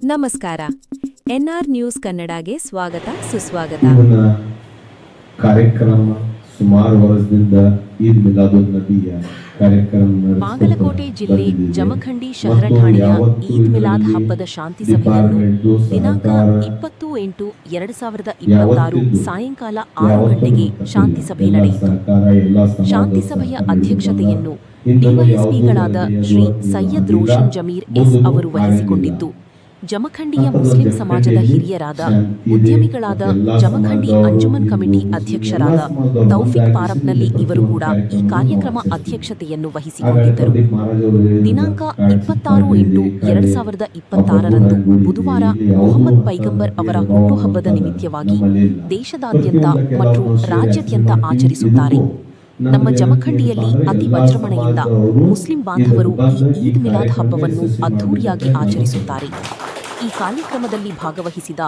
ನಮಸ್ಕಾರ. N R news ಕನ್ನಡಗೆ ಸ್ವಾಗತ ಸುಸ್ವಾಗತ. ಕಾರ್ಯಕ್ರಮ ಸುಮಾರು ವರ್ಷದಿಂದ ಈದ್ ಮಿಲಾದುನ್ ನಬಿಯ ಕಾರ್ಯಕ್ರಮ ಬಾಗಲಕೋಟೆ ಜಿಲ್ಲೆ ಜಮಖಂಡಿ ಶಹರ ಠಾಣೆಯ ಈದ್ ಮಿಲಾದ್ ಹಬ್ಬದ ಶಾಂತಿ ಸಭೆಯನ್ನು ದಿನಾಂಕ 20/8/2026 ಸಾಯಂಕಾಲ 6 ಗಂಟೆಗೆ ಶಾಂತಿ ಸಭೆ ನಡೆಯಿತು. ಶಾಂತಿ ಸಭೆಯ ಅಧ್ಯಕ್ಷತೆಯನ್ನು ಡಿವೈಎಸ್ಪಿಗಳಾದ ಶ್ರೀ ಸೈಯದ್ ರೋಷನ್ ಜಮೀರ್ ಎಸ್ ಅವರು ವಹಿಸಿಕೊಂಡಿದ್ದು, ಜಮಖಂಡಿಯ ಮುಸ್ಲಿಂ ಸಮಾಜದ ಹಿರಿಯರಾದ ಉದ್ಯಮಿಗಳಾದ ಜಮಖಂಡಿ ಅಂಜುಮನ್ ಕಮಿಟಿ ಅಧ್ಯಕ್ಷರಾದ ತೌಫಿಕ್ ಪಾರಪ್ನಲ್ಲಿ ಇವರು ಕೂಡ ಈ ಕಾರ್ಯಕ್ರಮ ಅಧ್ಯಕ್ಷತೆಯನ್ನು ವಹಿಸಿಕೊಂಡಿದ್ದರು. ದಿನಾಂಕ 26/8/2026 ಬುಧವಾರ ಮೊಹಮ್ಮದ್ ಪೈಗಂಬರ್ ಅವರ ಹುಟ್ಟುಹಬ್ಬದ ನಿಮಿತ್ತವಾಗಿ ದೇಶದಾದ್ಯಂತ ಮತ್ತು ರಾಜ್ಯಾದ್ಯಂತ ಆಚರಿಸುತ್ತಾರೆ. ನಮ್ಮ ಜಮಖಂಡಿಯಲ್ಲಿ ಅತಿ ವಿಜೃಂಭಣೆಯಿಂದ ಮುಸ್ಲಿಂ ಬಾಂಧವರು ಈ ಈದ್ ಮಿಲಾದ್ ಹಬ್ಬವನ್ನು ಅದ್ಧೂರಿಯಾಗಿ ಆಚರಿಸುತ್ತಾರೆ. ಈ ಕಾರ್ಯಕ್ರಮದಲ್ಲಿ ಭಾಗವಹಿಸಿದ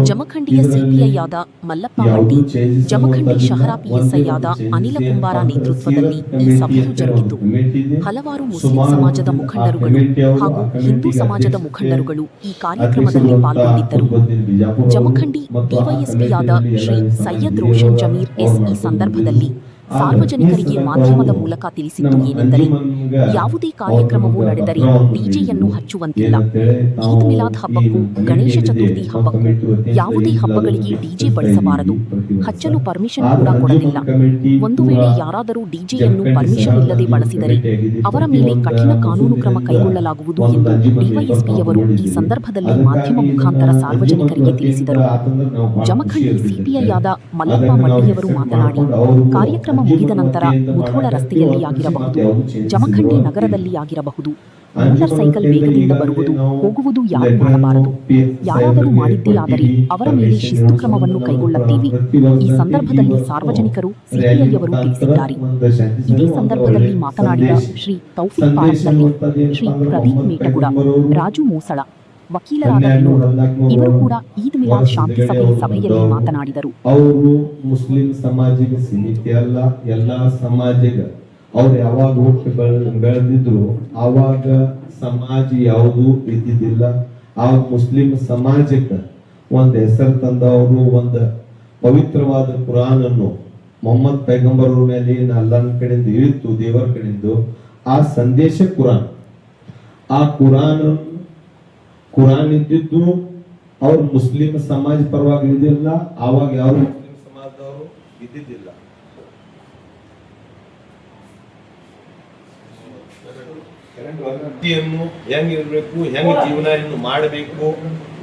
ಜಮಖಂಡಿಯ ಸಿಪಿಐಯಾದ ಮಲ್ಲಪ್ಪ ಮಟ್ಟಿ, ಜಮಖಂಡಿ ಶಹರ ಪಿಎಸ್ಐಯಾದ ಅನಿಲ ಕುಂಬಾರ ನೇತೃತ್ವದಲ್ಲಿ ಈ ಸಭೆಯು ಜರುಗಿತು. ಹಲವಾರು ಮುಸ್ಲಿಂ ಸಮಾಜದ ಮುಖಂಡರುಗಳು ಹಾಗೂ ಹಿಂದೂ ಸಮಾಜದ ಮುಖಂಡರುಗಳು ಈ ಕಾರ್ಯಕ್ರಮದಲ್ಲಿ ಪಾಲ್ಗೊಂಡಿದ್ದರು. ಜಮಖಂಡಿ ಡಿವೈಎಸ್ಪಿಯಾದ ಶ್ರೀ ಸೈಯದ್ ರೋಷನ್ ಜಮೀರ್ ಎಸ್ ಈ ಸಂದರ್ಭದಲ್ಲಿ ಸಾರ್ವಜನಿಕರಿಗೆ ಮಾಧ್ಯಮದ ಮೂಲಕ ತಿಳಿಸಿದ್ದು ಏನೆಂದರೆ, ಯಾವುದೇ ಕಾರ್ಯಕ್ರಮವು ನಡೆದರೆ ಡಿಜೆಯನ್ನು ಹಚ್ಚುವಂತಿಲ್ಲ. ಈದ್ ಮಿಲಾದ್ ಹಬ್ಬಕ್ಕೂ ಗಣೇಶ ಚತುರ್ಥಿ ಹಬ್ಬಕ್ಕೂ ಯಾವುದೇ ಹಬ್ಬಗಳಿಗೆ ಡಿಜೆ ಬಳಸಬಾರದು. ಹಚ್ಚಲು ಪರ್ಮಿಷನ್ ಕೂಡ ಕೊಡಲಿಲ್ಲ. ಒಂದು ವೇಳೆ ಯಾರಾದರೂ ಡಿಜೆಯನ್ನು ಪರ್ಮಿಷನ್ ಇಲ್ಲದೆ ಬಳಸಿದರೆ ಅವರ ಮೇಲೆ ಕಠಿಣ ಕಾನೂನು ಕ್ರಮ ಕೈಗೊಳ್ಳಲಾಗುವುದು ಎಂದು ಡಿವೈಎಸ್ಪಿಯವರು ಈ ಸಂದರ್ಭದಲ್ಲಿ ಮಾಧ್ಯಮ ಮುಖಾಂತರ ಸಾರ್ವಜನಿಕರಿಗೆ ತಿಳಿಸಿದರು. ಜಮಖಂಡಿ ಸಿಪಿಐಯಾದ ಮಲ್ಲಪ್ಪ ಮಟ್ಟಿಯವರು ಮಾತನಾಡಿ, ಕಾರ್ಯಕ್ರಮ ಮುಗಿದ ನಂತರ ಮುಧೋಳ ರಸ್ತೆಯಲ್ಲಿ ಆಗಿರಬಹುದು, ಜಮಖಂಡಿ ನಗರದಲ್ಲಿ ಆಗಿರಬಹುದು, ಮೋಟಾರ್ ಸೈಕಲ್ ವೇಗದಿಂದ ಬರುವುದು ಹೋಗುವುದು ಯಾರು ಮಾಡಬಾರದು. ಯಾರಾದರೂ ಮಾಡಿದ್ದೇ ಆದರೆ ಅವರ ಮೇಲೆ ಶಿಸ್ತು ಕ್ರಮವನ್ನು ಕೈಗೊಳ್ಳುತ್ತೇವೆ. ಈ ಸಂದರ್ಭದಲ್ಲಿ ಸಾರ್ವಜನಿಕರು ಸಿಪಿಐಯವರು ತಿಳಿಸಿದ್ದಾರೆ. ಇದೇ ಸಂದರ್ಭದಲ್ಲಿ ಮಾತನಾಡಿದ ಶ್ರೀ ತೌಫಿಕ್ ಪಾರಪ್ನಲ್ಲಿ, ಶ್ರೀ ಪ್ರದೀಪ್ ಮೇಟಗುಡ, ರಾಜು ಮೂಸಳ, ವಕೀಲರಾದ ವಿನೋದ್ ಇವರು ಕೂಡ ಈದ್ ಮಿಲಾದ್ ಶಾಂತಿ ಸಭೆಯಲ್ಲಿ ಮಾತನಾಡಿದರು. ಅವರು ಮುಸ್ಲಿಂ ಸಮಾಜಿಗೆ ಸೀಮಿತ ಅಲ್ಲ, ಎಲ್ಲಾ ಸಮಾಜಿಗೆ ಅವ್ರು ಯಾವಾಗ ಹುಟ್ಟು ಬೆಳೆದಿದ್ರು ಆವಾಗ ಸಮಾಜ ಯಾವುದು ಇದ್ದಿದ್ದಿಲ್ಲ. ಆ ಮುಸ್ಲಿಂ ಸಮಾಜಕ್ಕೆ ಒಂದು ಹೆಸರು ತಂದವರು, ಒಂದು ಪವಿತ್ರವಾದ ಕುರಾನ್ ಅನ್ನು ಮೊಹಮ್ಮದ್ ಪೈಗಂಬರ್ ಮೇಲೆ ಅಲ್ಲನ ಕಡೆಯಿಂದ ಇಳಿತು, ದೇವರ ಕಡೆಯಿಂದ ಆ ಸಂದೇಶ ಕುರಾನ್. ಆ ಕುರಾನ್ ಇದ್ದಿದ್ದು ಅವ್ರು ಮುಸ್ಲಿಂ ಸಮಾಜ ಪರವಾಗಿ ಇದ್ದಿಲ್ಲ. ಆವಾಗ ಯಾರು ಮುಸ್ಲಿಂ ಸಮಾಜದವರು ಇದ್ದಿದ್ದಿಲ್ಲ. ಹೆಂಗಿರ್ಬೇಕು, ಹೆಂಗ್ ಜೀವನ ಮಾಡಬೇಕು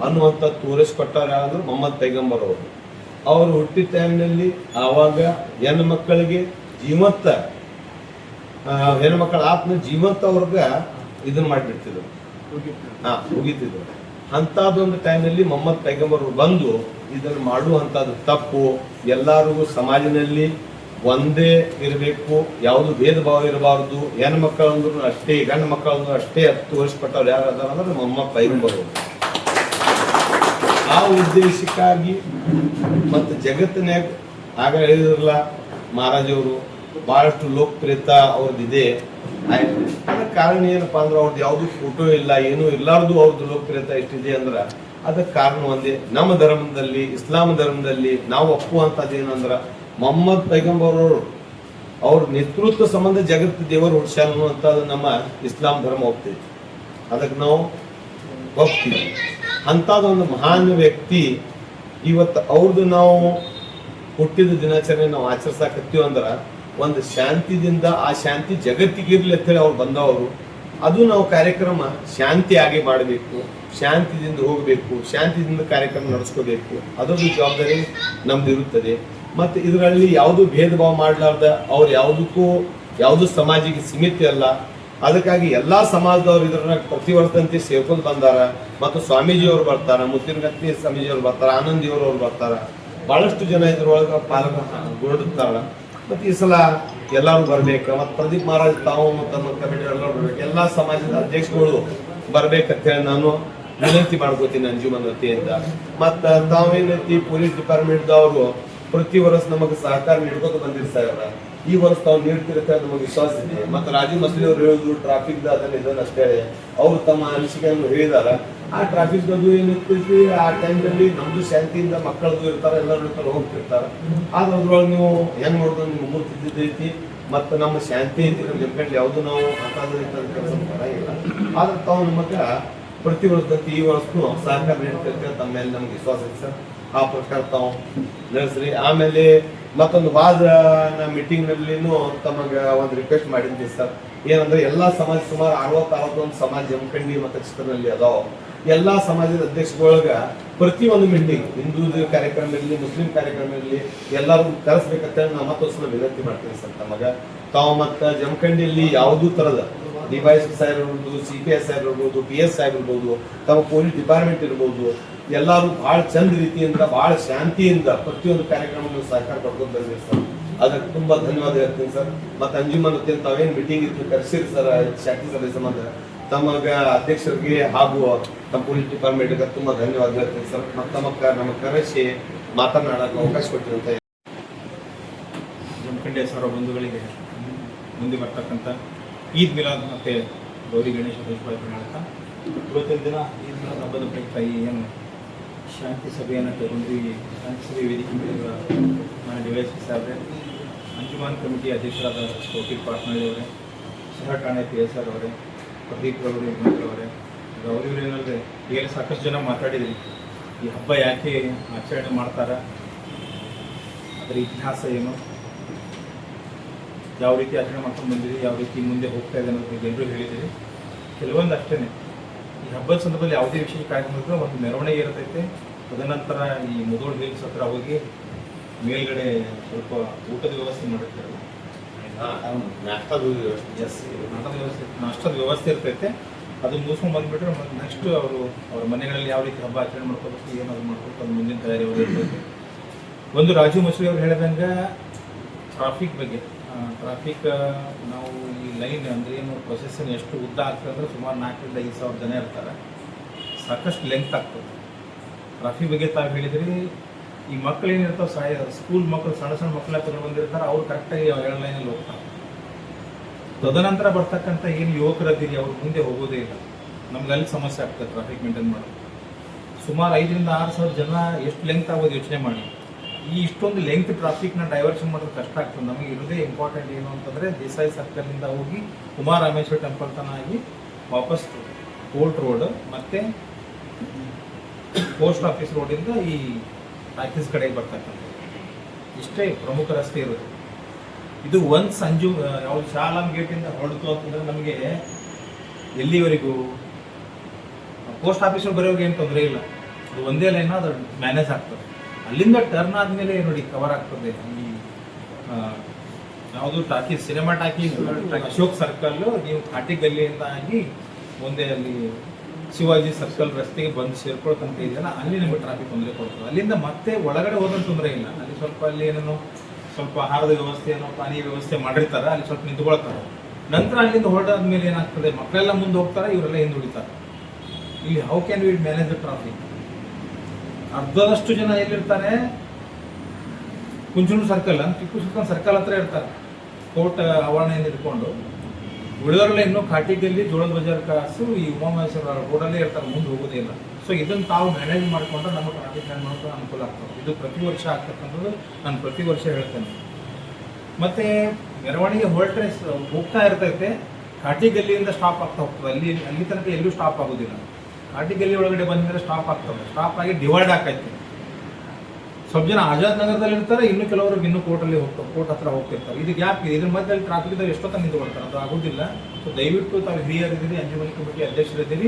ಅನ್ನುವಂತ ತೋರಿಸ್ಕೊಟ್ಟಾರ ಯಾರು? ಮೊಹಮ್ಮದ್ ಪೈಗಂಬರ್ ಅವರು. ಅವರು ಹುಟ್ಟಿದ ಟೈಮ್ನಲ್ಲಿ ಆವಾಗ ಹೆಣ್ಣು ಮಕ್ಕಳಿಗೆ ಜೀವಂತ, ಹೆಣ್ಣು ಮಕ್ಕಳ ಆತ್ಮ ಜೀವಂತ ಅವ್ರಗ ಇದನ್ನ ಮಾಡಿಬಿಡ್ತಿದ್ರು, ಮುಗಿತಿದ್ರು. ಅಂತದೊಂದು ಟೈಮ್ನಲ್ಲಿ ಮೊಹಮ್ಮದ್ ಪೈಗಂಬರ್ ಬಂದು ಇದನ್ನು ಮಾಡುವಂತದ್ದು ತಪ್ಪು, ಎಲ್ಲರಿಗೂ ಸಮಾಜದಲ್ಲಿ ಒಂದೇ ಇರಬೇಕು, ಯಾವುದು ಭೇದ ಭಾವ ಇರಬಾರದು, ಹೆಣ್ಣು ಮಕ್ಕಳಂದ್ರು ಅಷ್ಟೇ ಗಂಡು ಮಕ್ಕಳಂದ್ರು ಅಷ್ಟೇ ತೋರಿಸ್ಕೊಟ್ಟವ್ರು ಯಾರು ಅದಾರ ಅಂದ್ರೆ ಮೊಹಮ್ಮದ್ ಪೈಗಂಬರ್. ಆ ಉದ್ದೇಶಕ್ಕಾಗಿ ಮತ್ತು ಜಗತ್ತಿನಾಗ ಆಗ ಹೇಳಿದ್ರಲ್ಲ ಮಹಾರಾಜವರು, ಬಹಳಷ್ಟು ಲೋಕಪ್ರಿಯತ ಅವ್ರದ್ದಿದೆ. ಅದಕ್ಕೆ ಕಾರಣ ಏನಪ್ಪಾ ಅಂದ್ರೆ ಅವ್ರದ್ದು ಯಾವ್ದು ಫೋಟೋ ಇಲ್ಲ, ಏನೂ ಇರ್ಲಾರ್ದು ಅವ್ರದ್ದು ಲೋಕಪ್ರಿಯತೆ ಎಷ್ಟಿದೆ ಅಂದ್ರೆ ಅದಕ್ಕೆ ಕಾರಣ ಒಂದೇ. ನಮ್ಮ ಧರ್ಮದಲ್ಲಿ, ಇಸ್ಲಾಂ ಧರ್ಮದಲ್ಲಿ ನಾವು ಒಪ್ಪುವಂಥದ್ದು ಏನಂದ್ರ ಮೊಹಮ್ಮದ್ ಪೈಗಂಬರ್ ಅವ್ರ ನೇತೃತ್ವ ಸಂಬಂಧ ಜಗತ್ತು ದೇವರು ಹುಡ್ಸ್ಯಾನ ಅನ್ನುವಂಥದ್ದು ನಮ್ಮ ಇಸ್ಲಾಂ ಧರ್ಮ ಒಪ್ತೈತಿ. ಅದಕ್ಕೆ ನಾವು ಒಪ್ತೀವಿ. ಅಂಥದ್ದೊಂದು ಮಹಾನ್ ವ್ಯಕ್ತಿ ಇವತ್ತು ಅವ್ರದ್ದು ನಾವು ಹುಟ್ಟಿದ ದಿನಾಚರಣೆ ನಾವು ಆಚರಿಸಾಕತ್ತೀವಿ ಅಂದ್ರೆ ಒಂದು ಶಾಂತಿದಿಂದ ಆ ಶಾಂತಿ ಜಗತ್ತಿಗಿರ್ಲಿ ಅಂತೇಳಿ ಅವ್ರು ಬಂದವರು. ಅದು ನಾವು ಕಾರ್ಯಕ್ರಮ ಶಾಂತಿಯಾಗಿ ಮಾಡಬೇಕು, ಶಾಂತಿದಿಂದ ಹೋಗಬೇಕು, ಶಾಂತಿಯಿಂದ ಕಾರ್ಯಕ್ರಮ ನಡೆಸ್ಕೋಬೇಕು. ಅದೊಂದು ಜವಾಬ್ದಾರಿ ನಮ್ದು ಇರುತ್ತದೆ. ಮತ್ತು ಇದರಲ್ಲಿ ಯಾವುದು ಭೇದ ಭಾವ ಮಾಡಲಾರ್ದ ಅವ್ರು ಯಾವುದು ಸಮಾಜಿಗೆ ಸೀಮಿತ ಅಲ್ಲ. ಅದಕ್ಕಾಗಿ ಎಲ್ಲಾ ಸಮಾಜದವ್ರು ಇದ್ರನ್ನ ಪ್ರತಿ ವರ್ಷದಂತೆ ಸೇರ್ಕೊಂಡು ಬಂದಾರ. ಮತ್ತು ಸ್ವಾಮೀಜಿಯವರು ಬರ್ತಾರ, ಮುತ್ತಿನಗತ್ತಿ ಸ್ವಾಮೀಜಿಯವರು ಬರ್ತಾರ, ಆನಂದಿಯವರು ಬರ್ತಾರ, ಬಹಳಷ್ಟು ಜನ ಇದ್ರೊಳಗೆ ಪಾಲ್ಗೊಳ್ಳುತ್ತಾರ. ಮತ್ತು ಈ ಸಲ ಎಲ್ಲರೂ ಬರ್ಬೇಕು. ಮತ್ತು ಪ್ರದೀಪ್ ಮಹಾರಾಜ್ ತಾವು ತಮ್ಮ ಕಮಿಟಿ ಎಲ್ಲರೂ ಬರ್ಬೇಕು, ಎಲ್ಲಾ ಸಮಾಜದ ಅಧ್ಯಕ್ಷಗಳು ಬರ್ಬೇಕಂತೇಳಿ ನಾನು ವಿನಂತಿ ಮಾಡ್ಕೋತೀನಿ ಅಂಜುಮನ್ ವತಿಯಿಂದ. ಮತ್ತು ತಾವೇನೈತಿ ಪೊಲೀಸ್ ಡಿಪಾರ್ಟ್ಮೆಂಟ್ದವರು ಪ್ರತಿ ವರ್ಷ ನಮಗೆ ಸಹಕಾರ ನೀಡ್ಕೊತ ಬಂದಿರ್ತಾರೆ. ಈ ವರ್ಷ ತಾವು ನೀಡ್ತಿರ್ತಾರೆ ನಮಗೆ ವಿಶ್ವಾಸ ಇದೆ. ಮತ್ತು ರಾಜೀವ್ ಮಸ್ಲಿ ಅವರು ಹೇಳಿದ್ರು ಟ್ರಾಫಿಕ್ ಅದನ್ನ ಇದನ್ನ ಅಷ್ಟೇ ಅವರು ತಮ್ಮ ಅನಿಸಿಕೆಯನ್ನು ಹೇಳಿದಾರ. ಆ ಟ್ರಾಫಿಕ್ ಅದು ಏನಿರ್ತೈತಿ ಆ ಟೈಮ್ನಲ್ಲಿ ನಮ್ದು ಶಾಂತಿಯಿಂದ ಮಕ್ಕಳದು ಇರ್ತಾರೆ, ಎಲ್ಲರೂ ಇರ್ತಾರೆ, ಹೋಗ್ತಿರ್ತಾರೆ. ಆದ್ರೆ ಅದ್ರೊಳಗೆ ನೀವು ಹೆಂಗ್ ನೋಡಿದ್ರೆ ನಿಮ್ಗೆ ಮೂರು ತಿದ್ದಿದ್ದೈತಿ ಮತ್ತು ನಮ್ಮ ಶಾಂತಿ ಐತಿ. ನಮ್ಮ ಜಮಖಂಡಿ ಯಾವುದು ನಾವು ಕೆಲಸ ಮಾಡಂಗಿಲ್ಲ. ಆದ್ರೆ ತಾವು ನಮಗೆ ಪ್ರತಿ ವರ್ಷದಂತೆ ಈ ವರ್ಷಕ್ಕೂ ಸಹಕಾರ ನೀಡ್ತಿರ್ತಾರೆ. ತಮ್ಮ ಮೇಲೆ ನಮ್ಗೆ ವಿಶ್ವಾಸ ಐತಿ ಸರ್. ಆ ಪ್ರಕಾರ ತಾವು ನಡೆಸ್ರಿ. ಆಮೇಲೆ ಮತ್ತೊಂದು ವಾದ ಮೀಟಿಂಗ್ ನಲ್ಲಿನೂ ತಮಗೆ ಒಂದು ರಿಕ್ವೆಸ್ಟ್ ಮಾಡಿದ್ವಿ ಸರ್. ಏನಂದ್ರೆ ಎಲ್ಲಾ ಸಮಾಜ ಸುಮಾರು 61 ಸಮಾಜ ಜಮಖಂಡಿ ಮತ್ತು ಚಿತ್ರನಲ್ಲಿ ಅದಾವ. ಎಲ್ಲಾ ಸಮಾಜದ ಅಧ್ಯಕ್ಷಗಳೊಳಗ ಪ್ರತಿಯೊಂದು ಮೀಟಿಂಗ್ ಹಿಂದೂ ಕಾರ್ಯಕ್ರಮ ಇರಲಿ, ಮುಸ್ಲಿಂ ಕಾರ್ಯಕ್ರಮ ಇರಲಿ, ಎಲ್ಲರೂ ಕರೆಸ್ಬೇಕಂತೇಳಿ ನಾವು ಮತ್ತೊಂದ್ಸಲ ವಿನಂತಿ ಮಾಡ್ತೀವಿ ಸರ್ ತಮಗ. ತಾವು ಮತ್ತು ಜಮಖಂಡಿಯಲ್ಲಿ ಯಾವುದೂ ತರದ ಡಿವೈಎಸ್ಪಿ ಸಾಹೇಬ್ ಇರ್ಬೋದು, CPS ಸಾಹೇಬ್ ಇರ್ಬೋದು, PS ಸಾಹೇಬ್ ಇರ್ಬೋದು, ತಮ್ಮ ಪೊಲೀಸ್ ಡಿಪಾರ್ಟ್ಮೆಂಟ್ ಇರ್ಬೋದು, ಎಲ್ಲರೂ ಬಹಳ ಚಂದ ರೀತಿಯಿಂದ ಬಹಳ ಶಾಂತಿಯಿಂದ ಪ್ರತಿಯೊಂದು ಕಾರ್ಯಕ್ರಮಕ್ಕೂ ಸಹಕಾರ ಪಡ್ಕೊಂಡು ಬಂದಿರಿ ಸರ್. ಅದಕ್ಕೆ ತುಂಬಾ ಧನ್ಯವಾದ ಹೇಳ್ತೀನಿ ಸರ್. ಮತ್ತೆ ಅಂಜುಮನ್ ತಾವೇನು ಮೀಟಿಂಗ್ ಇತ್ತು ಕರೆಸಿರಿ ಸರ್ ಶಾಂತಿ ಸಭೆ ಸಂಬಂಧ ತಮಗ ಅಧ್ಯಕ್ಷರಿಗೆ ಹಾಗೂ ನಮ್ಮ ಪೊಲೀಸ್ ಡಿಪಾರ್ಟ್ಮೆಂಟ್ಗೆ ತುಂಬಾ ಧನ್ಯವಾದ ಹೇಳ್ತೀನಿ ಸರ್. ಮತ್ತು ನಮಗೆ ಕರೆಸಿ ಮಾತನಾಡಕ್ಕೆ ಅವಕಾಶ ಕೊಟ್ಟಿರಂತ ಜಮಖಂಡಿ ಸರ್ವ ಬಂಧುಗಳಿಗೆ ಮುಂದೆ ಬರ್ತಕ್ಕಂಥ ಈದ್ ಮಿಲಾದ್ ಮತ್ತು ಗೌರಿ ಗಣೇಶ ಹಬ್ಬ ಮಾಡ್ತಾ ಇವತ್ತಿನ ದಿನ ಈದ್ ಮಿಲಾದ್ ಹಬ್ಬದ ಪ್ರಯುಕ್ತ ಏನು ಶಾಂತಿ ಸಭೆಯನ್ನು ತಗೊಂಡು ಈ ಶಾಂತಿ ಸಭೆ ವೇದಿಕೆ ಮೇಲೆ DYSP ಸಾಹೇಬ್ರೆ, ಅಂಜುಮಾನ್ ಕಮಿಟಿ ಅಧ್ಯಕ್ಷರಾದ ವಕೀಲ್ ಪಾಟ್ನಾಳವರೇ, ಸಹ ಠಾಣೆ PSR ಅವರೇ, ಪ್ರದೀಪ್ ರವರೇ, ಅವರೇ, ಅವರಿವರೇನಲ್ಲದೆ ಈಗಲೇ ಸಾಕಷ್ಟು ಜನ ಮಾತಾಡಿದ್ರಿ. ಈ ಹಬ್ಬ ಯಾಕೆ ಆಚರಣೆ ಮಾಡ್ತಾರೆ, ಅದರ ಇತಿಹಾಸ ಏನು, ಯಾವ ರೀತಿ ಆಚರಣೆ ಮಾಡ್ಕೊಂಡು ಬಂದಿರಿ, ಯಾವ ರೀತಿ ಮುಂದೆ ಹೋಗ್ತಾ ಇದೆ ಅನ್ನೋದ್ರ ಬಗ್ಗೆ ಎಲ್ಲರೂ ಹೇಳಿದ್ದೀರಿ. ಕೆಲವೊಂದು ಅಷ್ಟೇ ಈ ಹಬ್ಬದ ಸಂದರ್ಭದಲ್ಲಿ ಯಾವುದೇ ವಿಶೇಷ ಕಾರ್ಯಕ್ರಮ ಇದ್ರೂ ಒಂದು ಮೆರವಣಿಗೆ ಇರ್ತೈತೆ. ತದನಂತರ ಈ ಮುದೋಳ್ ಹಿಲ್ಸ್ ಹತ್ರ ಹೋಗಿ ಮೇಲ್ಗಡೆ ಸ್ವಲ್ಪ ಊಟದ ವ್ಯವಸ್ಥೆ ಮಾಡಿರ್ತಾರೆ. ನಾಷ್ಟದ ವ್ಯವಸ್ಥೆ ಇರ್ತೈತೆ. ಅದು ಮುಗಿಸ್ಕೊಂಡು ಬಂದುಬಿಟ್ರೆ ನೆಕ್ಸ್ಟ್ ಅವ್ರ ಮನೆಗಳಲ್ಲಿ ಯಾವ ರೀತಿ ಹಬ್ಬ ಆಚರಣೆ ಮಾಡ್ಕೋಬೇಕು, ಏನಾದ್ರು ಮಾಡ್ಬೇಕು, ಅದು ಮುಂದಿನ ತಯಾರಿ ಅವರು ಇರ್ತೈತೆ. ಒಂದು ರಾಜೀವ್ ಮಸ್ಲಿ ಅವ್ರು ಹೇಳಿದಂಗೆ ಟ್ರಾಫಿಕ್ ಬಗ್ಗೆ, ಟ್ರಾಫಿಕ್ ನಾವು ಈ ಲೈನ್ ಅಂದರೆ ಏನು ಪ್ರೊಸೆಷನ್ ಎಷ್ಟು ಉದ್ದ ಆಗ್ತದೆ ಅಂದರೆ ಸುಮಾರು 4,000 to 5,000 ಜನ ಇರ್ತಾರೆ. ಸಾಕಷ್ಟು ಲೆಂತ್ ಆಗ್ತದೆ. ಟ್ರಾಫಿಕ್ ಬಗ್ಗೆ ತಾವು ಹೇಳಿದ್ರಿ. ಈ ಮಕ್ಕಳು ಏನಿರ್ತಾವೆ ಸ್ಕೂಲ್ ಮಕ್ಕಳು ಸಣ್ಣ ಮಕ್ಕಳ ತಗೊಂಡು ಬಂದಿರ್ತಾರೆ, ಅವ್ರು ಕರೆಕ್ಟಾಗಿ 7 ಲೈನಲ್ಲಿ ಹೋಗ್ತಾರೆ. ತದನಂತರ ಬರ್ತಕ್ಕಂಥ ಏನು ಯುವಕರದ್ದೀರಿ ಅವ್ರು ಮುಂದೆ ಹೋಗೋದೇ ಇಲ್ಲ. ನಮ್ಗೆ ಅಲ್ಲಿ ಸಮಸ್ಯೆ ಆಗ್ತದೆ ಟ್ರಾಫಿಕ್ ಮೇಂಟೈನ್ ಮಾಡೋದು. ಸುಮಾರು 5,000 to 6,000 ಜನ ಎಷ್ಟು ಲೆಂತ್ ಆಗೋದು ಯೋಚನೆ ಮಾಡಿ. ಈ ಇಷ್ಟೊಂದು ಲೆಂತ್ ಟ್ರಾಫಿಕ್ನ ಡೈವರ್ಷನ್ ಮಾಡೋದು ಕಷ್ಟ ಆಗ್ತದೆ. ನಮಗೆ ಇರೋದೇ ಇಂಪಾರ್ಟೆಂಟ್ ಏನು ಅಂತಂದರೆ ದೇಸಾಯಿ ಸರ್ಕಲ್ನಿಂದ ಹೋಗಿ ಉಮಾರಾಮೇಶ್ವರ ಟೆಂಪಲ್ ತನಕ ಆಗಿ ವಾಪಸ್ ಕೋರ್ಟ್ ರೋಡ್ ಮತ್ತು ಪೋಸ್ಟ್ ಆಫೀಸ್ ರೋಡಿಂದ ಈ ಟಾಕೀಸ್ ಕಡೆಗೆ ಬರ್ತಕ್ಕಂಥ ಇಷ್ಟೇ ಪ್ರಮುಖ ರಸ್ತೆ ಇರೋದು. ಇದು ಒನ್ಸ್ ಯಾವುದು ಶಾಲಂ ಗೇಟಿಂದ ಹೊರಡ್ತು ಅಂತಂದರೆ ನಮಗೆ ಎಲ್ಲಿವರೆಗೂ ಪೋಸ್ಟ್ ಆಫೀಸಲ್ಲಿ ಬರೋರಿಗೆ ಏನು ತೊಂದರೆ ಇಲ್ಲ. ಅದು ಒಂದೇ ಲೈನ್ ಅದು ಮ್ಯಾನೇಜ್ ಆಗ್ತದೆ. ಅಲ್ಲಿಂದ ಟರ್ನ್ ಆದಮೇಲೆ ನೋಡಿ ಕವರ್ ಆಗ್ತದೆ ಈ ಯಾವುದು talkies, cinema talkies, Ashok circle, ನೀವು ಕಾಟಿ ಗಲ್ಲಿಯಿಂದ ಆಗಿ ಮುಂದೆ ಅಲ್ಲಿ ಶಿವಾಜಿ ಸರ್ಕಲ್ ರಸ್ತೆಗೆ ಬಂದು ಸೇರ್ಕೊಳ್ತಂತ ಇದೆಯಲ್ಲ, ಅಲ್ಲಿ ನಿಮಗೆ ಟ್ರಾಫಿಕ್ ತೊಂದರೆ ಕೊಡ್ತದೆ. ಅಲ್ಲಿಂದ ಮತ್ತೆ ಒಳಗಡೆ ಹೋದ್ರೆ ತೊಂದರೆ ಇಲ್ಲ. ಅಲ್ಲಿ ಸ್ವಲ್ಪ ಅಲ್ಲಿ ಏನೇನೋ ಸ್ವಲ್ಪ ಆಹಾರದ ವ್ಯವಸ್ಥೆ ಏನೋ ಪಾನೀಯ ವ್ಯವಸ್ಥೆ ಮಾಡಿರ್ತಾರೆ, ಅಲ್ಲಿ ಸ್ವಲ್ಪ ನಿಂತ್ಕೊಳ್ತಾರೆ. ನಂತರ ಅಲ್ಲಿಂದ ಹೊರಡಾದ್ಮೇಲೆ ಏನಾಗ್ತದೆ, ಮಕ್ಕಳೆಲ್ಲ ಮುಂದೆ ಹೋಗ್ತಾರೆ, ಇವರೆಲ್ಲ ಹಿಂದೆ ಉಳಿತಾರೆ. ಇಲ್ಲಿ how can we manage the traffic? ಅರ್ಧದಷ್ಟು ಜನ ಎಲ್ಲಿರ್ತಾರೆ, ಕುಂಚನೂರು ಸರ್ಕಲ್ ಟಿಪ್ಪು ಸುಲ್ತಾನ್ ಸರ್ಕಲ್ ಹತ್ರ ಇರ್ತಾರೆ, ಕೋರ್ಟ್ ಆವರಣೆಯನ್ನು ಇಟ್ಕೊಂಡು. ಉಳಿದವರೆಲ್ಲ ಇನ್ನೂ ಕಾಟಿಗಲ್ಲಿ, ಜೋಳದ ಬಜಾರ್ ಕಾಸು, ಈ ಉಮಾಮಹೇಶ್ವರ ರೋಡಲ್ಲೇ ಇರ್ತಾರೆ, ಮುಂದೆ ಹೋಗೋದೇ ಇಲ್ಲ. ಸೊ ಇದನ್ನು ತಾವು ಮ್ಯಾನೇಜ್ ಮಾಡಿಕೊಂಡ್ರೆ ನಮ್ಮ ಟ್ರಾಫಿಕ್ ಮ್ಯಾನೇಜ್ ಮಾಡ್ಕೊಂಡು ಅನುಕೂಲ ಆಗ್ತದೆ. ಇದು ಪ್ರತಿ ವರ್ಷ ಆಗ್ತಕ್ಕಂಥದ್ದು ನಾನು ಪ್ರತಿ ವರ್ಷ ಹೇಳ್ತೇನೆ. ಮತ್ತು ಮೆರವಣಿಗೆ ಹೊರಟ್ರೆ ಹೋಗ್ತಾ ಇರ್ತೈತೆ, ಕಾಟಿಗಲ್ಲಿಯಿಂದ ಸ್ಟಾಪ್ ಆಗ್ತಾ ಹೋಗ್ತದೆ. ಅಲ್ಲಿ ತನಕ ಎಲ್ಲೂ ಸ್ಟಾಪ್ ಆಗೋದಿಲ್ಲ. ಕಾಟಿಗಲ್ಲಿ ಒಳಗಡೆ ಬಂದರೆ ಸ್ಟಾಪ್ ಆಗ್ತದೆ. ಸ್ಟಾಪ್ ಆಗಿ ಡಿವೈಡ್ ಆಕೈತೆ. ಸ್ವಲ್ಪ ಜನ ಆಜಾದ್ ನಗರದಲ್ಲಿ ಇರ್ತಾರೆ, ಇನ್ನು ಕೆಲವರು ಇನ್ನೂ ಕೋರ್ಟಲ್ಲಿ ಹೋಗ್ತಾರೆ, ಕೋರ್ಟ್ ಹತ್ರ ಹೋಗ್ತಿರ್ತಾರೆ. ಇದು ಗ್ಯಾಪ್ ಇದೆ. ಇದ್ರ ಮಧ್ಯದಲ್ಲಿ ಟ್ರಾಫಿಕ್ ಇದ್ದಾಗ ಎಷ್ಟೊತ್ತ ನಿಂತ್ಕೊಳ್ತಾರೆ, ಅದು ಆಗೋದಿಲ್ಲ. ಸೊ ದಯವಿಟ್ಟು ತಾವು ಹಿರಿಯರಿದ್ದೀರಿ, ಅಂಜುಮನ್ ಕಮಿಟಿ ಅಧ್ಯಕ್ಷರಿದ್ದೀರಿ,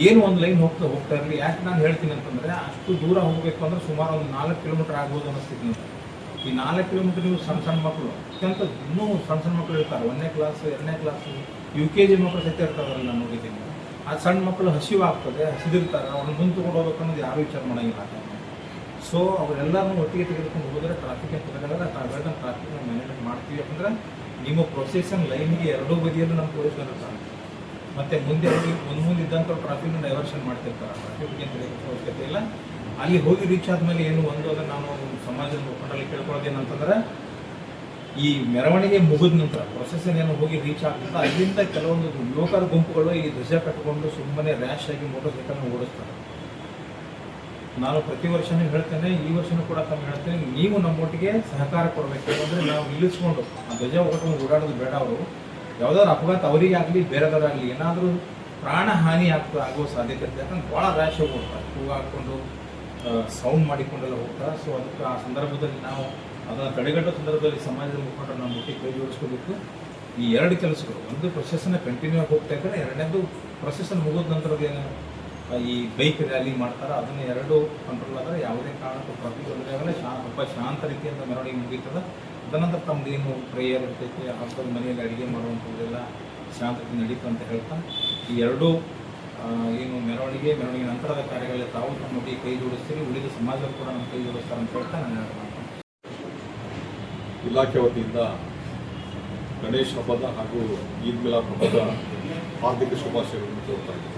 ಏನು ಒಂದು ಲೈನ್ ಹೋಗ್ತಾ ಇರಲಿ. ಯಾಕೆ ನಾನು ಹೇಳ್ತೀನಿ ಅಂತಂದರೆ, ಅಷ್ಟು ದೂರ ಹೋಗಬೇಕು ಅಂದರೆ ಸುಮಾರು ಒಂದು 4 ಕಿಲೋಮೀಟರ್ ಆಗ್ಬೋದು ಅನ್ನಿಸ್ತಿತ್ತು ನೀವು. ಈ 4 ಕಿಲೋಮೀಟರ್ ನೀವು ಸಣ್ಣ ಮಕ್ಕಳು, ಅತ್ಯಂತ ಇನ್ನೂ ಸಣ್ಣ ಮಕ್ಕಳು ಇರ್ತಾರೆ, 1ನೇ ಕ್ಲಾಸ್ 2ನೇ ಕ್ಲಾಸ್ UKG ಮಕ್ಕಳು ಸಹಿತ ಇರ್ತಾರಲ್ಲ, ನಾನು ನೋಡಿದ್ದೀನಿ. ಆ ಸಣ್ಣ ಮಕ್ಕಳು ಹಸಿವಾಗ್ತದೆ, ಹಸಿದಿರ್ತಾರೆ, ಅವ್ರನ್ನ ಮುಂದೆ ತಗೊಂಡು ಹೋಗ್ಬೇಕು ಅನ್ನೋದು ಯಾರೂ ವಿಚಾರ ಮಾಡೋಂಗಿಲ್ಲ. ಸೊ ಅವರೆಲ್ಲರೂ ಒಟ್ಟಿಗೆ ತೆಗೆದುಕೊಂಡು ಹೋದರೆ ಟ್ರಾಫಿಕ್ ಅಂತ ತಗೊಂಡಾಗ ತಾವೆಲ್ಲ ಟ್ರಾಫಿಕ್ನ ಮ್ಯಾನೇಜ್ಮೆಂಟ್ ಮಾಡ್ತೀವಿ. ಯಾಕಂದರೆ ನಿಮ್ಮ ಪ್ರೊಸೆಷನ್ ಲೈನ್ಗೆ ಎರಡೂ ಬದಿಯಲ್ಲೂ ನಮ್ಮ ಪೊಲೀಸರು ಇರ್ತಾರೆ. ಮತ್ತು ಮುಂದೆ ಇದ್ದಂಥ ಟ್ರಾಫಿಕ್ನ ಡೈವರ್ಷನ್ ಮಾಡ್ತಿರ್ತಾರೆ. ಟ್ರಾಫಿಕ್ಗೆ ಅಂತ ಅವಶ್ಯಕತೆ ಇಲ್ಲ. ಅಲ್ಲಿ ಹೋಗಿ ರೀಚ್ ಆದಮೇಲೆ ಏನು ಒಂದು ಅದನ್ನು ನಾನು ಸಮಾಜದ ಮುಖಂಡರಲ್ಲಿ ಕೇಳ್ಕೊಳ್ಳೋದೇನಂತಂದ್ರೆ ಈ ಮೆರವಣಿಗೆ ಮುಗಿದ ನಂತರ ಪ್ರೊಸೆಷನ್ ಏನು ಹೋಗಿ ರೀಚ್ ಆಗ್ತದೆ ಅಲ್ಲಿಂದ ಕೆಲವೊಂದು ಯುವಕರ ಗುಂಪುಗಳು ಈ ಧ್ವಜ ಕಟ್ಟಿಕೊಂಡು ಸುಮ್ಮನೆ ರ್ಯಾಶ್ ಆಗಿ ಮೋಟರ್ ಸೈಕಲ್ನ ಓಡಿಸ್ತಾರೆ. ನಾನು ಪ್ರತಿ ವರ್ಷನೂ ಹೇಳ್ತೇನೆ, ಈ ವರ್ಷನೂ ಕೂಡ ತಮ್ಮ ಹೇಳ್ತೇನೆ, ನೀವು ನಮ್ಮೊಟ್ಟಿಗೆ ಸಹಕಾರ ಕೊಡಬೇಕು. ಯಾಕಂದರೆ ನಾವು ನಿಲ್ಲಿಸ್ಕೊಂಡು ಆ ಧ್ವಜ ಕಟ್ಕೊಂಡು ಓಡಾಡೋದು ಬೇಡ. ಅವರು ಯಾವುದಾದ್ರು ಅಪಘಾತ ಅವರಿಗೆ ಆಗಲಿ ಬೇರೆದವರಾಗಲಿ ಏನಾದರೂ ಪ್ರಾಣ ಹಾನಿ ಆಗುವ ಸಾಧ್ಯತೆ ಇರುತ್ತೆ. ಯಾಕಂದ್ರೆ ಭಾಳ ರ್ಯಾಶ್ ಆಗಿ ಹೋಗ್ತಾರೆ, ಹೂವು ಹಾಕ್ಕೊಂಡು ಸೌಂಡ್ ಮಾಡಿಕೊಂಡೆಲ್ಲ ಹೋಗ್ತಾರೆ. ಸೊ ಅದಕ್ಕೆ ಆ ಸಂದರ್ಭದಲ್ಲಿ ನಾವು ಅದನ್ನು ತಡೆಗಟ್ಟೋ ಸಂದರ್ಭದಲ್ಲಿ ಸಮಾಜದ ಮುಖಂಡರು ನಮ್ಮ ಒಟ್ಟಿಗೆ ಕೈ ಜೋಡಿಸ್ಕೋಬೇಕು. ಈ ಎರಡು ಕೆಲಸಗಳು, ಒಂದು ಪ್ರೊಸೆಸ್ನ ಕಂಟಿನ್ಯೂ ಆಗಿ ಹೋಗ್ತಾ ಇದ್ದಾರೆ, ಎರಡನೇದು ಪ್ರೊಸೆಸನ್ ಮುಗಿದ ನಂತರದ ಏನು ಈ ಬೈಕ್ ರ್ಯಾಲಿ ಮಾಡ್ತಾರೆ ಅದನ್ನು ಎರಡು ಕಂಟ್ರೋಲ್ ಆದರೆ ಯಾವುದೇ ಕಾರಣಕ್ಕೂ ಟ್ರಾಫಿಕ್ ತೊಂದರೆ ಆಗಲ್ಲ. ಸ್ವಲ್ಪ ಶಾಂತ ರೀತಿಯಿಂದ ಮೆರವಣಿಗೆ ಮುಗೀತದೆ. ಅದನಂತರ ತಮ್ಮದು ಏನು ಪ್ರೇಯರ್ ಇರ್ತೈತಿ, ಹಬ್ಬದ ಮನೆಯಲ್ಲಿ ಅಡುಗೆ ಮಾಡುವಂಥದ್ದೆಲ್ಲ ಶಾಂತತೆ ನಡೀತು ಅಂತ ಹೇಳ್ತಾ ಈ ಎರಡೂ ಏನು ಮೆರವಣಿಗೆ ನಂತರದ ಕಾರ್ಯಗಳಲ್ಲಿ ತಾವು ನಮ್ಮೊಟ್ಟಿಗೆ ಕೈ ಜೋಡಿಸ್ತೀರಿ, ಉಳಿದ ಸಮಾಜದಲ್ಲಿ ಕೂಡ ನಮ್ಮ ಕೈ ಜೋಡಿಸ್ತಾರೆ ಅಂತ ಹೇಳ್ತಾ ನಾನು ಹೇಳ್ತೀನಿ. ಇಲಾಖೆ ವತಿಯಿಂದ ಗಣೇಶ ಹಬ್ಬದ ಹಾಗೂ ಈದ್ ಮಿಲಾದ್ ಹಬ್ಬದ ಹಾರ್ದಿಕ ಶುಭಾಶಯಗಳನ್ನು ಕೋರ್ತಾ ಇದ್ದೀನಿ.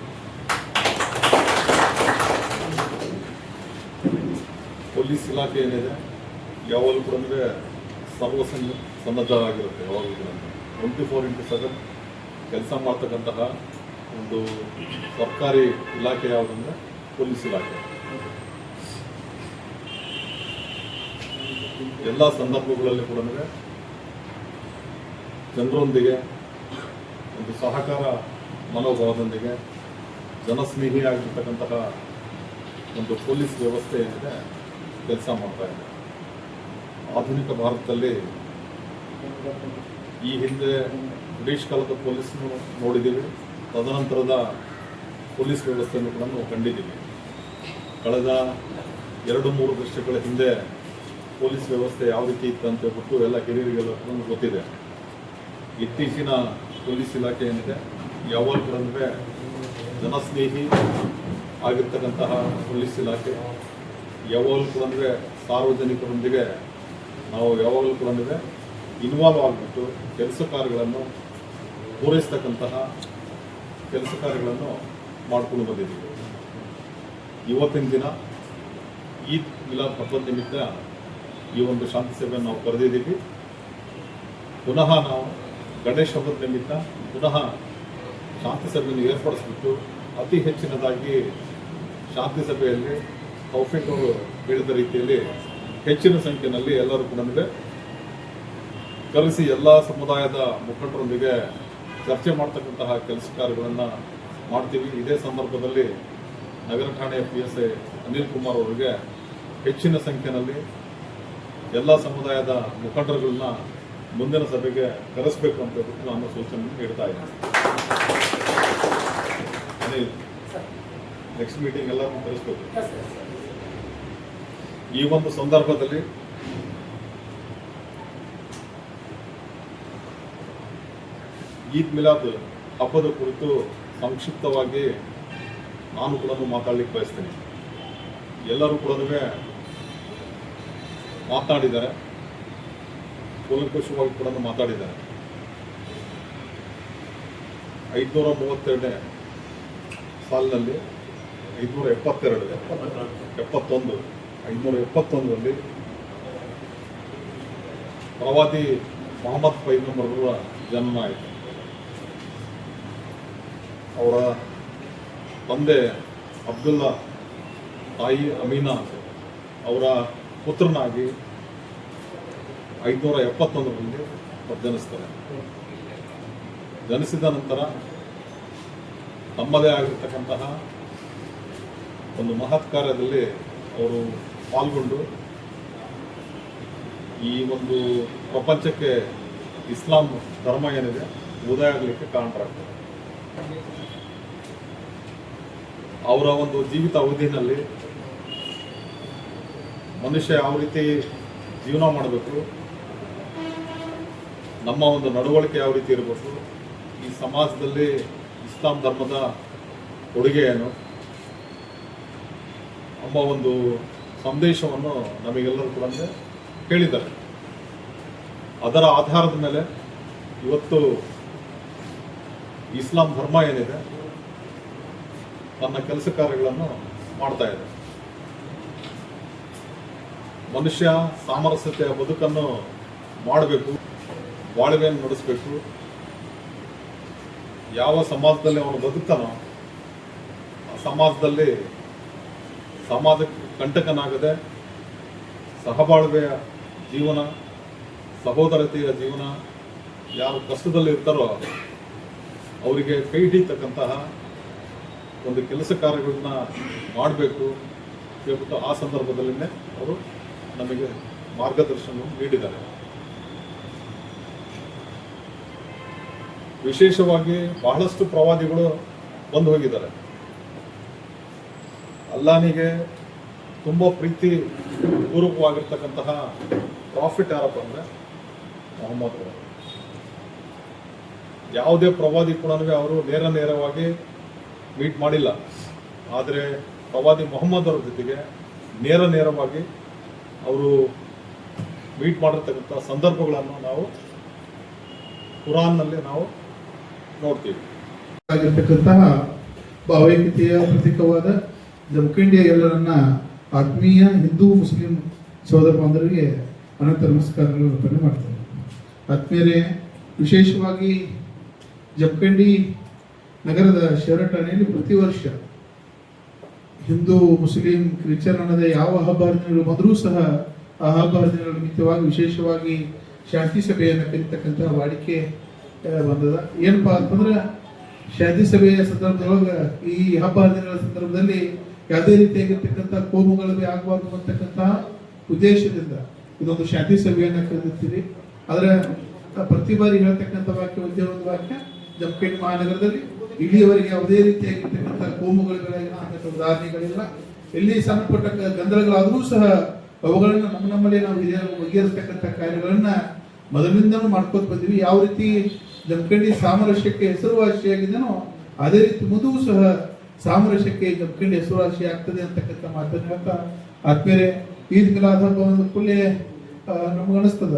ಪೊಲೀಸ್ ಇಲಾಖೆ ಏನಿದೆ ಯಾವಾಗಲೂ ಕೂಡ ಅಂದರೆ ಸನ್ನದ್ಧವಾಗಿರುತ್ತೆ. ಯಾವಾಗಲೂ ಕೂಡ 24x7 ಕೆಲಸ ಮಾಡ್ತಕ್ಕಂತಹ ಒಂದು ಸರ್ಕಾರಿ ಇಲಾಖೆ ಯಾವುದಂದ್ರೆ ಪೊಲೀಸ್ ಇಲಾಖೆ. ಎಲ್ಲ ಸಂದರ್ಭಗಳಲ್ಲಿ ಕೂಡ ಜನರೊಂದಿಗೆ ಒಂದು ಸಹಕಾರ ಮನೋಭಾವದೊಂದಿಗೆ ಜನಸ್ನೇಹಿಯಾಗಿರ್ತಕ್ಕಂತಹ ಒಂದು ಪೊಲೀಸ್ ವ್ಯವಸ್ಥೆ ಏನಿದೆ ಕೆಲಸ ಮಾಡ್ತಾ ಇದೆ. ಆಧುನಿಕ ಭಾರತದಲ್ಲಿ ಈ ಹಿಂದೆ ಬ್ರಿಟಿಷ್ ಕಾಲದ ಪೊಲೀಸ್ನು ನೋಡಿದ್ದೀವಿ, ತದನಂತರದ ಪೊಲೀಸ್ ವ್ಯವಸ್ಥೆಯನ್ನು ಕೂಡ ನಾವು ಕಂಡಿದ್ದೀವಿ. ಕಳೆದ 2-3 ವರ್ಷಗಳ ಹಿಂದೆ ಪೊಲೀಸ್ ವ್ಯವಸ್ಥೆ ಯಾವ ರೀತಿ ಇತ್ತು ಅಂತ ಹೇಳ್ಬಿಟ್ಟು ಎಲ್ಲ ಹಿರಿಯರಿಗೆಲ್ಲ ಗೊತ್ತಿದೆ. ಇತ್ತೀಚಿನ ಪೊಲೀಸ್ ಇಲಾಖೆ ಏನಿದೆ ಯಾವಾಗಲೂ ಕೂಡ ಅಂದರೆ ಜನಸ್ನೇಹಿ ಆಗಿರ್ತಕ್ಕಂತಹ ಪೊಲೀಸ್ ಇಲಾಖೆ. ಯಾವಾಗಲೂ ಕೂಡ ಅಂದರೆ ಸಾರ್ವಜನಿಕರೊಂದಿಗೆ ನಾವು ಯಾವಾಗಲೂ ಕೂಡ ಅಂದರೆ ಇನ್ವಾಲ್ವ್ ಆಗಿಬಿಟ್ಟು ಕೆಲಸ ಕಾರ್ಯಗಳನ್ನು ಪೂರೈಸ್ತಕ್ಕಂತಹ ಕೆಲಸ ಕಾರ್ಯಗಳನ್ನು ಮಾಡಿಕೊಂಡು ಬಂದಿದ್ದೀವಿ. ಇವತ್ತಿನ ದಿನ ಈದ್ ಮಿಲಾದ್ ಹಬ್ಬದ ನಿಮಿತ್ತ ಈ ಒಂದು ಶಾಂತಿ ಸಭೆಯನ್ನು ನಾವು ಕರೆದಿದ್ದೀವಿ. ಪುನಃ ನಾವು ಗಣೇಶ ಹಬ್ಬದ ನಿಮಿತ್ತ ಪುನಃ ಶಾಂತಿ ಸಭೆಯನ್ನು ಏರ್ಪಡಿಸ್ಬಿಟ್ಟು ಅತಿ ಹೆಚ್ಚಿನದಾಗಿ ಶಾಂತಿ ಸಭೆಯಲ್ಲಿ ತೌಫೀಕ್ ಅವರು ಹೇಳಿದ ರೀತಿಯಲ್ಲಿ ಹೆಚ್ಚಿನ ಸಂಖ್ಯೆಯಲ್ಲಿ ಎಲ್ಲರೂ ಕೂಡ ಕರೆಸಿ ಎಲ್ಲ ಸಮುದಾಯದ ಮುಖಂಡರೊಂದಿಗೆ ಚರ್ಚೆ ಮಾಡ್ತಕ್ಕಂತಹ ಕೆಲಸ ಕಾರ್ಯಗಳನ್ನು ಮಾಡ್ತೀವಿ. ಇದೇ ಸಂದರ್ಭದಲ್ಲಿ ನಗರ ಠಾಣೆಯ PSI ಅನಿಲ್ ಕುಮಾರ್ ಅವರಿಗೆ ಹೆಚ್ಚಿನ ಸಂಖ್ಯೆಯಲ್ಲಿ ಎಲ್ಲ ಸಮುದಾಯದ ಮುಖಂಡರುಗಳನ್ನ ಮುಂದಿನ ಸಭೆಗೆ ಕರೆಸಬೇಕು ಅಂತ ಹೇಳ್ಬಿಟ್ಟು ನಾನು ಸೂಚನೆ ನೀಡ್ತಾ ಇದ್ದೀನಿ. ನೆಕ್ಸ್ಟ್ ಮೀಟಿಂಗ್ ಎಲ್ಲರೂ ಕರೆಸಬೇಕು. ಈ ಒಂದು ಸಂದರ್ಭದಲ್ಲಿ ಈದ್ ಮಿಲಾದ್ ಹಬ್ಬದ ಕುರಿತು ಸಂಕ್ಷಿಪ್ತವಾಗಿ ನಾನು ಕೂಡ ಮಾತಾಡಲಿಕ್ಕೆ ಬಯಸ್ತೇನೆ. ಎಲ್ಲರೂ ಕೂಡ ಮಾತನಾಡಿದ್ದಾರೆ, ಕೂಲಂಕುಷವಾಗಿ ಕೂಡ ಮಾತಾಡಿದ್ದಾರೆ. 532ನೇ ಸಾಲಿನಲ್ಲಿ 571ರಲ್ಲಿ ಪ್ರವಾದಿ ಮೊಹಮ್ಮದ್ ಪೈಗಂಬರರ ಜನ್ಮ ಆಯಿತು. ಅವರ ತಂದೆ ಅಬ್ದುಲ್ಲಾ, ತಾಯಿ ಅಮೀನಾ ಅವರ ಪುತ್ರನಾಗಿ 571ರಲ್ಲಿ ಜನಿಸ್ತಾರೆ. ಜನಿಸಿದ ನಂತರ ತಮ್ಮದೇ ಆಗಿರ್ತಕ್ಕಂತಹ ಒಂದು ಮಹತ್ ಕಾರ್ಯದಲ್ಲಿ ಅವರು ಪಾಲ್ಗೊಂಡು ಈ ಒಂದು ಪ್ರಪಂಚಕ್ಕೆ ಇಸ್ಲಾಂ ಧರ್ಮ ಏನಿದೆ ಉದಯ ಆಗಲಿಕ್ಕೆ ಕಾರಣರಾಗ್ತದೆ. ಅವರ ಒಂದು ಜೀವಿತ ಅವಧಿಯಲ್ಲಿ ಮನುಷ್ಯ ಯಾವ ರೀತಿ ಜೀವನ ಮಾಡಬೇಕು, ನಮ್ಮ ಒಂದು ನಡವಳಿಕೆ ಯಾವ ರೀತಿ ಇರಬೇಕು, ಈ ಸಮಾಜದಲ್ಲಿ ಇಸ್ಲಾಂ ಧರ್ಮದ ಕೊಡುಗೆ ಏನು ಎಂಬ ಒಂದು ಸಂದೇಶವನ್ನು ನಮಗೆಲ್ಲರೂ ಕೂಡ ಹೇಳಿದ್ದಾರೆ. ಅದರ ಆಧಾರದ ಮೇಲೆ ಇವತ್ತು ಇಸ್ಲಾಂ ಧರ್ಮ ಏನಿದೆ ತನ್ನ ಕೆಲಸ ಕಾರ್ಯಗಳನ್ನು ಮಾಡ್ತಾ ಇದೆ. ಮನುಷ್ಯ ಸಾಮರಸ್ಯತೆಯ ಬದುಕನ್ನು ಮಾಡಬೇಕು, ಬಾಳ್ವೆಯನ್ನು ನಡೆಸಬೇಕು. ಯಾವ ಸಮಾಜದಲ್ಲಿ ಅವನು ಬದುಕ್ತಾನೋ ಆ ಸಮಾಜದಲ್ಲಿ ಸಮಾಜಕ್ಕೆ ಕಂಟಕನಾಗದೆ ಸಹಬಾಳ್ವೆಯ ಜೀವನ, ಸಹೋದರತೆಯ ಜೀವನ, ಯಾರು ಕಷ್ಟದಲ್ಲಿ ಇರ್ತಾರೋ ಅವರಿಗೆ ಕೈ ಹಿಡಿತಕ್ಕಂತಹ ಒಂದು ಕೆಲಸ ಕಾರ್ಯಗಳನ್ನ ಮಾಡಬೇಕು ಹೇಳ್ಬಿಟ್ಟು ಆ ಸಂದರ್ಭದಲ್ಲೇ ಅವರು ನಮಗೆ ಮಾರ್ಗದರ್ಶನ ನೀಡಿದ್ದಾರೆ. ವಿಶೇಷವಾಗಿ ಬಹಳಷ್ಟು ಪ್ರವಾದಿಗಳು ಬಂದು ಹೋಗಿದ್ದಾರೆ. ಅಲ್ಲಾನಿಗೆ ತುಂಬ ಪ್ರೀತಿ ಪೂರ್ವಕವಾಗಿರ್ತಕ್ಕಂತಹ ಪ್ರಾಫಿಟ್ ಯಾರಪ್ಪ ಅಂದರೆ ಮೊಹಮ್ಮದ್ ಅವರು. ಯಾವುದೇ ಪ್ರವಾದಿ ಕೂಡ ಅವರು ನೇರವಾಗಿ ಮೀಟ್ ಮಾಡಿಲ್ಲ. ಆದರೆ ಪ್ರವಾದಿ ಮೊಹಮ್ಮದ್ ಅವರ ಜೊತೆಗೆ ನೇರವಾಗಿ ಅವರು ಮೀಟ್ ಮಾಡಿರ್ತಕ್ಕಂಥ ಸಂದರ್ಭಗಳನ್ನು ನಾವು ಕುರಾನ್ನಲ್ಲಿ ನಾವು ನೋಡ್ತೀವಿ. ಆಗಿರ್ತಕ್ಕಂತಹ ಭಾವೈಕ್ಯತೆಯ ಪ್ರತೀಕವಾದ ಜಮಖಂಡಿಯ ಎಲ್ಲರನ್ನ ಆತ್ಮೀಯ ಹಿಂದೂ ಮುಸ್ಲಿಂ ಸೋದರ ಬಾಂಧವರಿಗೆ ಅನಂತ ನಮಸ್ಕಾರಗಳು ಅರ್ಪಣೆ ಮಾಡ್ತಾರೆ. ಆತ್ಮೀಯರೇ, ವಿಶೇಷವಾಗಿ ಜಮಖಂಡಿ ನಗರದ ಶೇರಠಾಣೆಯಲ್ಲಿ ಪ್ರತಿ ವರ್ಷ ಹಿಂದೂ ಮುಸ್ಲಿಂ ಕ್ರಿಶ್ಚಿಯನ್ ಅನ್ನೋದೇ ಯಾವ ಹಬ್ಬ ಹರಿದಿನಗಳು ಬಂದರೂ ಸಹ ಆ ಹಬ್ಬ ಹರಿದಿನಗಳ ನಿಮಿತ್ತವಾಗಿ ವಿಶೇಷವಾಗಿ ಶಾಂತಿ ಸಭೆಯನ್ನು ಕರೀತಕ್ಕಂತಹ ವಾಡಿಕೆ ಬಂದದ. ಏನಪ್ಪ ಅಂತಂದ್ರೆ ಶಾಂತಿ ಸಭೆಯ ಸಂದರ್ಭದೊಳಗೆ ಈ ಹಬ್ಬ ಹರಿದಿನಗಳ ಸಂದರ್ಭದಲ್ಲಿ ಯಾವುದೇ ರೀತಿಯಾಗಿರ್ತಕ್ಕಂಥ ಕೋಮುಗಲಭೆ ಆಗಬಾರ್ದು ಅಂತಕ್ಕಂತಹ ಉದ್ದೇಶದಿಂದ ಇದೊಂದು ಶಾಂತಿ ಸಭೆಯನ್ನು ಕರೆದಿರ್ತೀವಿ. ಆದರೆ ಪ್ರತಿ ಬಾರಿ ಹೇಳ್ತಕ್ಕಂಥ ವಾಕ್ಯ ಒಂದೇ ಒಂದು ವಾಕ್ಯ, ಜಮಖಂಡಿ ಮಹಾನಗರದಲ್ಲಿ ಇಲ್ಲಿಯವರೆಗೆ ಯಾವುದೇ ರೀತಿಯಾಗಿರ್ತಕ್ಕಂಥ ಕೋಮುಗಲಭೆಗಳಾಗಿರ್ತಕ್ಕಂಥ ಉದಾಹರಣೆಗಳಿಲ್ಲ. ಎಲ್ಲಿ ಸಣ್ಣ ಪುಟ್ಟ ಗೊಂದಲಗಳಾದರೂ ಸಹ ಅವುಗಳನ್ನ ನಮ್ಮಲ್ಲಿ ನಾವು ಬಗೆಹರಿಸ್ತಕ್ಕಂಥ ಕಾರ್ಯಗಳನ್ನ ಮೊದಲಿಂದನೂ ಮಾಡ್ಕೋತ ಬಂದಿವಿ. ಯಾವ ರೀತಿ ಜಮಖಂಡಿ ಸಾಮರಸ್ಯಕ್ಕೆ ಹೆಸರುವಾಸಿಯಾಗಿದೆನೋ ಅದೇ ರೀತಿ ಮುಂದೂ ಸಹ ಸಾಮರಸ್ಯಕ್ಕೆ ಜಮಖಂಡಿ ಹೆಸರುವಾಸಿ ಆಗ್ತದೆ ಅಂತಕ್ಕಂಥ ಮಾತನ್ನು ಹೇಳ್ತಾ, ಆದ್ಮೇಲೆ ಈದ್ ಮಿಲಾದ್ ಹಬ್ಬ ಒಂದು ಕೂಡಲೇ ನಮಗನಿಸ್ತದ.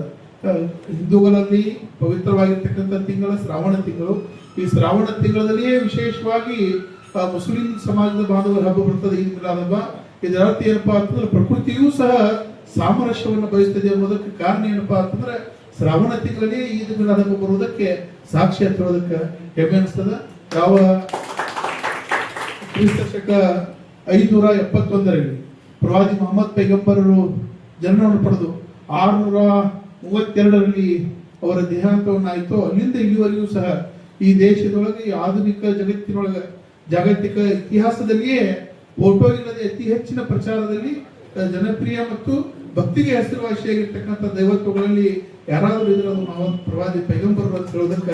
ಹಿಂದೂಗಳಲ್ಲಿ ಪವಿತ್ರವಾಗಿರ್ತಕ್ಕಂಥ ತಿಂಗಳ ಶ್ರಾವಣ ತಿಂಗಳು. ಈ ಶ್ರಾವಣ ತಿಂಗಳಲ್ಲಿಯೇ ವಿಶೇಷವಾಗಿ ಮುಸ್ಲಿಂ ಸಮಾಜದ ಬಾಂಧವರ ಹಬ್ಬ ಬರ್ತದೆ, ಈದ್ ಮಿಲಾದ್ ಹಬ್ಬ. ಇದರ ಅರ್ಥ ಏನಪ್ಪಾ ಅಂತಂದ್ರೆ ಪ್ರಕೃತಿಯೂ ಸಹ ಸಾಮರಸ್ಯವನ್ನು ಬಯಸ್ತದೆ ಅನ್ನೋದಕ್ಕೆ ಕಾರಣ ಏನಪ್ಪಾ ಅಂತಂದ್ರೆ ಶ್ರಾವಣ ತಿಂಗಳಲ್ಲಿ ಈದ್ ಮಿಲಾದ್ ಹಬ್ಬ ಬರುವುದಕ್ಕೆ ಸಾಕ್ಷಿ ಅಂತ ಹೇಳೋದಕ್ಕೆ ಹೆಮ್ಮೆ ಅನಿಸ್ತದ. ಯಾವ ಕ್ರಿಸ್ತ ಶಕ 571ರಲ್ಲಿ ಪ್ರವಾದಿ ಮೊಹಮ್ಮದ್ ಪೈಗಂಬರರು ಜನನವನ್ನು ಪಡೆದು 632ರಲ್ಲಿ ಅವರ ದೇಹಾಂತವನ್ನಾಯಿತು. ಅಲ್ಲಿಂದ ಇಲ್ಲಿವರೆಗೂ ಸಹ ಈ ದೇಶದೊಳಗೆ ಈ ಆಧುನಿಕ ಜಗತ್ತಿನೊಳಗೆ ಜಾಗತಿಕ ಇತಿಹಾಸದಲ್ಲಿಯೇ ಫೋಟೋ ಇಲ್ಲದೆ ಅತಿ ಹೆಚ್ಚಿನ ಪ್ರಚಾರದಲ್ಲಿ ಜನಪ್ರಿಯ ಮತ್ತು ಭಕ್ತಿಗೆ ಹೆಸರುವಾಸಿಯಾಗಿರ್ತಕ್ಕಂಥ ದೈವತ್ವಗಳಲ್ಲಿ ಯಾರಾದರೂ ಇದ್ರೆ ಅದು ನಾವು ಪ್ರವಾದಿ ಪೈಗಂಬರರು ಅಂತ ಹೇಳೋದಕ್ಕೆ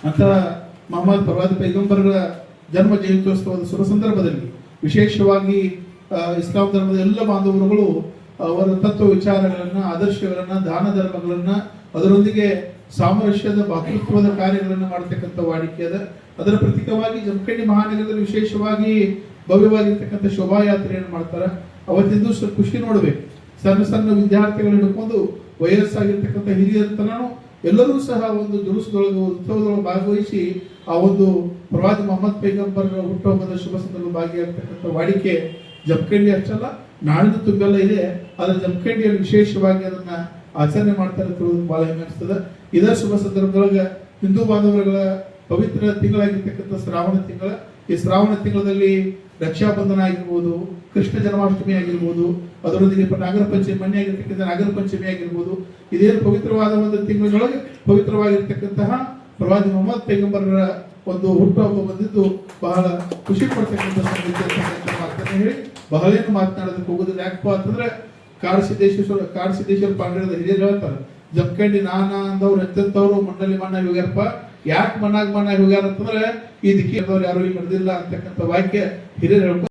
ಅಂತ ಮೊಹಮ್ಮದ್ ಪ್ರವಾದಿ ಪೈಗಂಬರರ ಜನ್ಮ ಜಯಂತ್ಯೋತ್ಸವದ ಶುಭ ಸಂದರ್ಭದಲ್ಲಿ ವಿಶೇಷವಾಗಿ ಇಸ್ಲಾಂ ಧರ್ಮದ ಎಲ್ಲ ಬಾಂಧವರುಗಳು ಅವರ ತತ್ವ ವಿಚಾರಗಳನ್ನ, ಆದರ್ಶಗಳನ್ನ, ದಾನ ಧರ್ಮಗಳನ್ನ, ಅದರೊಂದಿಗೆ ಸಾಮರಸ್ಯದ ಭಾತೃತ್ವದ ಕಾರ್ಯಗಳನ್ನು ಮಾಡತಕ್ಕಂಥ ವಾಡಿಕೆ ಅದ. ಅದರ ಪ್ರತೀಕವಾಗಿ ಜಮಖಂಡಿ ಮಹಾನಗರದಲ್ಲಿ ವಿಶೇಷವಾಗಿ ಭವ್ಯವಾಗಿರ್ತಕ್ಕಂಥ ಶೋಭಾಯಾತ್ರೆಯನ್ನು ಮಾಡ್ತಾರೆ. ಅವತ್ತಿನ ದಿವಸ ಖುಷಿ ನೋಡ್ಬೇಕು. ಸಣ್ಣ ಸಣ್ಣ ವಿದ್ಯಾರ್ಥಿಗಳು ಹಿಡ್ಕೊಂಡು ವಯಸ್ಸಾಗಿರ್ತಕ್ಕಂಥ ಹಿರಿಯರತನೂ ಎಲ್ಲರೂ ಸಹ ಒಂದು ಜುಲೂಸದೊಳಗೆ, ಉತ್ಸವದೊಳಗೆ ಭಾಗವಹಿಸಿ ಆ ಒಂದು ಪ್ರವಾದಿ ಮೊಹಮ್ಮದ್ ಪೈಗಂಬರರ ಹುಟ್ಟುಹಬ್ಬದ ಶುಭ ಸಂದರ್ಭ ಭಾಗಿಯಾಗ್ತಕ್ಕಂಥ ವಾಡಿಕೆ ಜಮಖಂಡಿ ಅಷ್ಟಲ್ಲ, ನಾಡಿನ ತುಂಬೆಲ್ಲ ಇದೆ. ಆದರೆ ಜಮಖಂಡಿಯಲ್ಲಿ ವಿಶೇಷವಾಗಿ ಅದನ್ನ ಆಚರಣೆ ಮಾಡ್ತಾರೆ ಅಂತ ಬಹಳ ಹೆಮ್ಮೆ ಅನಿಸ್ತದೆ. ಇದೇ ಶುಭ ಸಂದರ್ಭದೊಳಗೆ ಹಿಂದೂ ಬಾಂಧವರುಗಳ ಪವಿತ್ರ ತಿಂಗಳಾಗಿರ್ತಕ್ಕಂಥ ಶ್ರಾವಣ ತಿಂಗಳ, ಈ ಶ್ರಾವಣ ತಿಂಗಳಲ್ಲಿ ರಕ್ಷಾಬಂಧನ ಆಗಿರ್ಬೋದು, ಕೃಷ್ಣ ಜನ್ಮಾಷ್ಟಮಿ ಆಗಿರ್ಬೋದು, ಅದರೊಂದಿಗೆ ನಾಗರ ಪಂಚಮಿ, ಮನೆ ಆಗಿರ್ತಕ್ಕಂಥ ನಾಗರ ಪಂಚಮಿ ಆಗಿರ್ಬೋದು, ಇದೇನು ಪವಿತ್ರವಾದ ಒಂದು ತಿಂಗಳೊಳಗೆ ಪವಿತ್ರವಾಗಿರ್ತಕ್ಕಂತಹ ಪ್ರವಾದಿ ಮೊಹಮ್ಮದ್ ಪೈಗಂಬರರ ಒಂದು ಹುಟ್ಟುಹಬ್ಬ ಬಂದಿದ್ದು ಬಹಳ ಖುಷಿ ಪಡ್ತಕ್ಕಂಥ ಮಾತನ್ನ ಹೇಳಿ ಬಹಳೇನು ಮಾತನಾಡೋದಕ್ಕೆ ಹೋಗೋದಿಲ್ಲ. ಯಾಕಪ್ಪ ಅಂತಂದ್ರೆ ಕಾಡಸಿದ್ದೇಶ್ವರ ಪಾಂಡ್ಯದ ಹಿರಿಯರು ಹೇಳ್ತಾರೆ, ಜಮಖಂಡಿ ನಾನಾ ಅಂದವ್ರು ಎಂತೆಂಥವ್ರು ಮಣ್ಣಲ್ಲಿ ಮಣ್ಣಾಗಿ ಹೋಗ್ಯಾರಪ್ಪ. ಯಾಕೆ ಮಣ್ಣಾಗಿ ಹೋಗ್ಯಾರ ಅಂತಂದ್ರೆ ಈ ದಿಕ್ಕಿನವ್ರು ಯಾರು ಇಲ್ಲಿ ನಡೆದಿಲ್ಲ ಅಂತಕ್ಕಂಥ ವಾಕ್ಯ ಹಿರಿಯರು ಹೇಳ್ಕೊಂಡು